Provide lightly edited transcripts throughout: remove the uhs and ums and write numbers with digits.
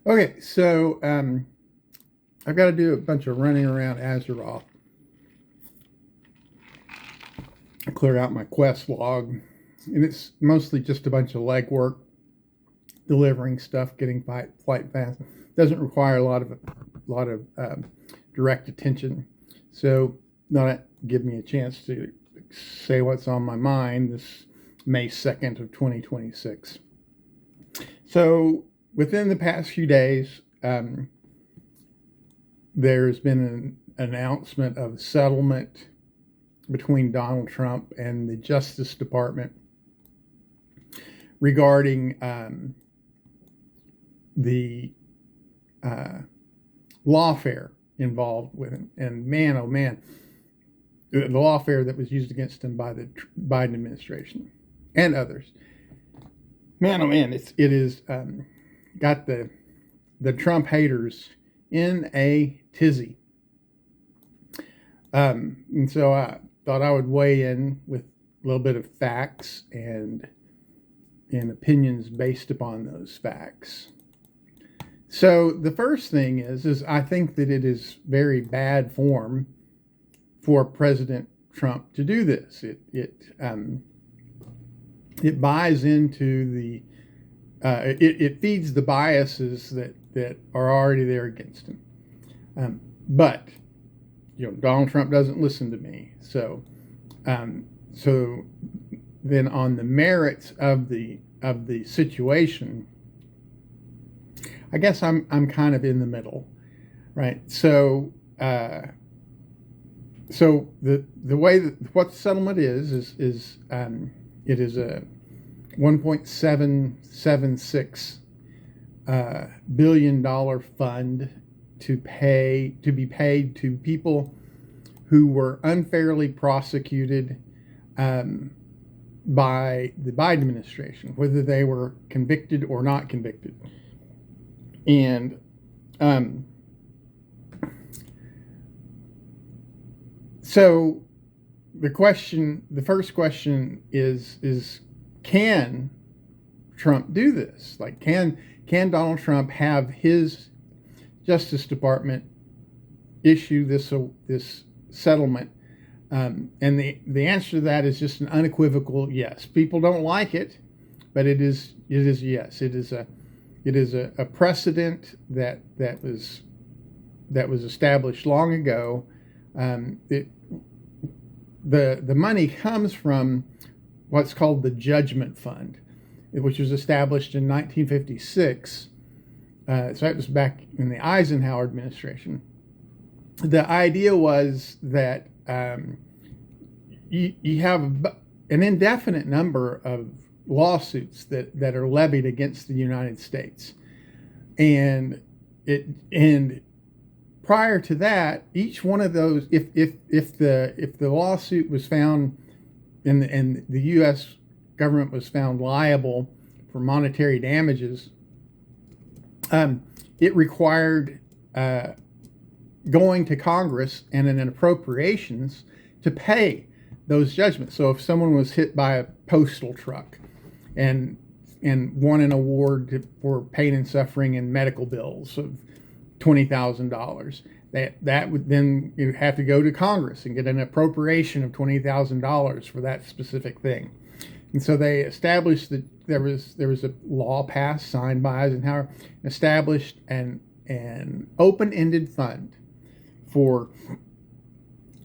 Okay, so I've got to do a bunch of running around Azeroth, clear out my quest log, and it's mostly just a bunch of legwork, delivering stuff, getting flight fast. Doesn't require a lot of direct attention, so not give me a chance to say what's on my mind this May 2nd of 2026. So within the past few days, there's been an announcement of settlement between Donald Trump and the Justice Department regarding the lawfare involved with him. And man, oh man, the lawfare that was used against him by the Biden administration and others. Man, oh man, it is got the Trump haters in a tizzy. And so I thought I would weigh in with a little bit of facts and opinions based upon those facts. So the first thing is I think that it is very bad form for President Trump to do this. It buys into the it feeds the biases that are already there against him. But Donald Trump doesn't listen to me. So then on the merits of the situation, I guess I'm kind of in the middle, right? So the way that what the settlement is it is a 1.776 billion-dollar fund to be paid to people who were unfairly prosecuted by the Biden administration, whether they were convicted or not convicted. And so the first question is can Trump do this? Like, can Donald Trump have his Justice Department issue this settlement? And the answer to that is just an unequivocal yes. People don't like it, but it is yes. It is a precedent that was established long ago. The money comes from what's called the Judgment Fund, which was established in 1956. So that was back in the Eisenhower administration. The idea was that you have an indefinite number of lawsuits that are levied against the United States, and prior to that, each one of those, if the lawsuit was found and the U.S. government was found liable for monetary damages, it required going to Congress and an appropriations to pay those judgments. So if someone was hit by a postal truck and won an award for pain and suffering and medical bills of $20,000, that would then you have to go to Congress and get an appropriation of $20,000 for that specific thing. And so they established that there was a law passed, signed by Eisenhower, established an open-ended fund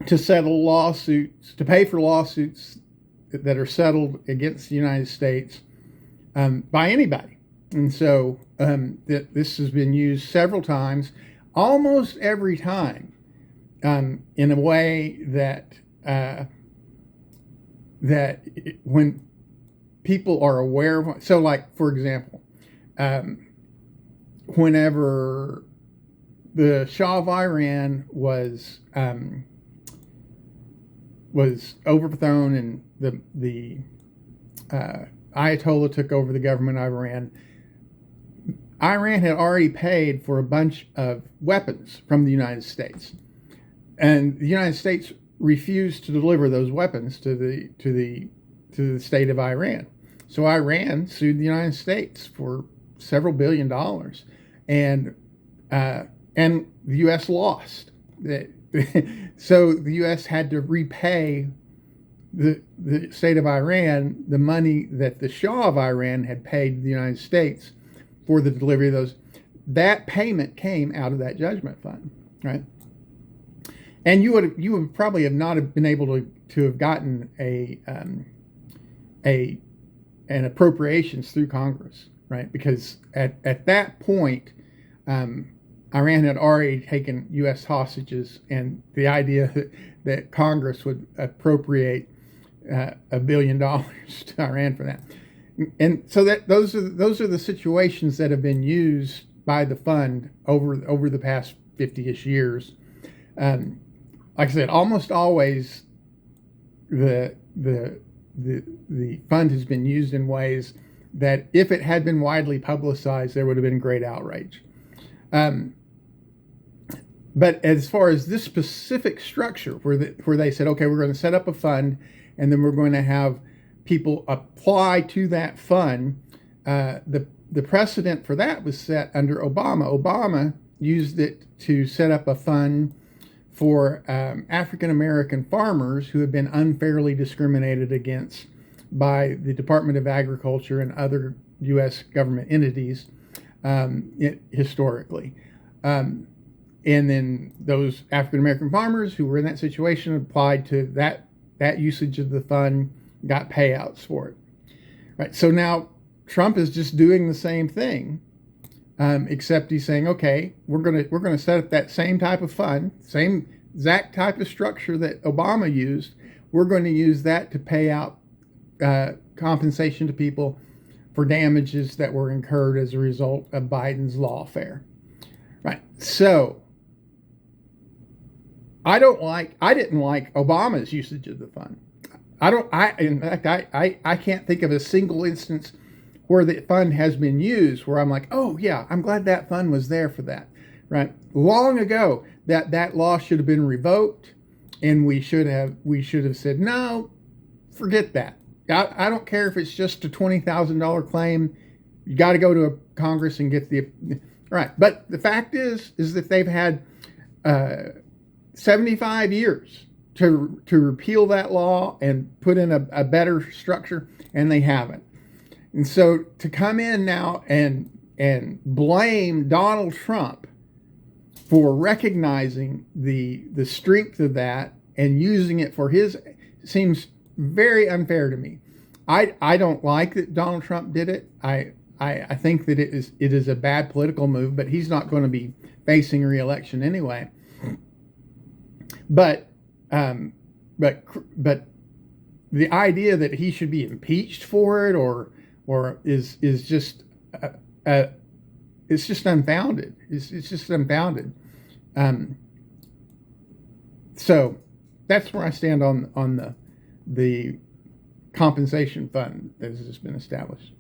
to settle lawsuits, to pay for lawsuits that are settled against the United States by anybody. And so this has been used several times, almost every time, in a way that when people are aware of. So, like, for example, whenever the Shah of Iran was overthrown and the Ayatollah took over the government of Iran, Iran had already paid for a bunch of weapons from the United States, and the United States refused to deliver those weapons to the state of Iran. So Iran sued the United States for several $billions, and the U.S. lost. So the U.S. had to repay the state of Iran the money that the Shah of Iran had paid the United States for the delivery of those. That payment came out of that judgment fund, right? And you would probably have not have been able to have gotten an appropriations through Congress, right? Because at that point, Iran had already taken U.S. hostages, and the idea that Congress would appropriate $1 billion to Iran for that, and so those are the situations that have been used by the fund over the past 50-ish years. Like I said, almost always the fund has been used in ways that, if it had been widely publicized, there would have been great outrage. But as far as this specific structure, where they said, okay, we're going to set up a fund, and then we're going to have people apply to that fund, the precedent for that was set under Obama. Obama used it to set up a fund for African American farmers who had been unfairly discriminated against by the Department of Agriculture and other U.S. government entities historically. And then those African American farmers who were in that situation applied to that usage of the fund, got payouts for it. Right. So now Trump is just doing the same thing, except he's saying, okay, we're gonna set up that same type of fund, same exact type of structure that Obama used. We're going to use that to pay out compensation to people for damages that were incurred as a result of Biden's lawfare. Right. So I didn't like Obama's usage of the fund. In fact, I can't think of a single instance where the fund has been used where I'm like, oh yeah, I'm glad that fund was there for that, right? Long ago, that law should have been revoked, and we should have said, no, forget that. I don't care if it's just a $20,000 claim. You got to go to Congress and get right. But the fact is that they've had 75 years to repeal that law and put in a better structure, and they haven't. And so to come in now and blame Donald Trump for recognizing the strength of that and using it for his seems very unfair to me. I don't like that Donald Trump did it. I think that it is a bad political move, but he's not going to be facing re-election anyway. But the idea that he should be impeached for it or is just it's just unfounded. It's just unfounded. So that's where I stand on the compensation fund that has been established.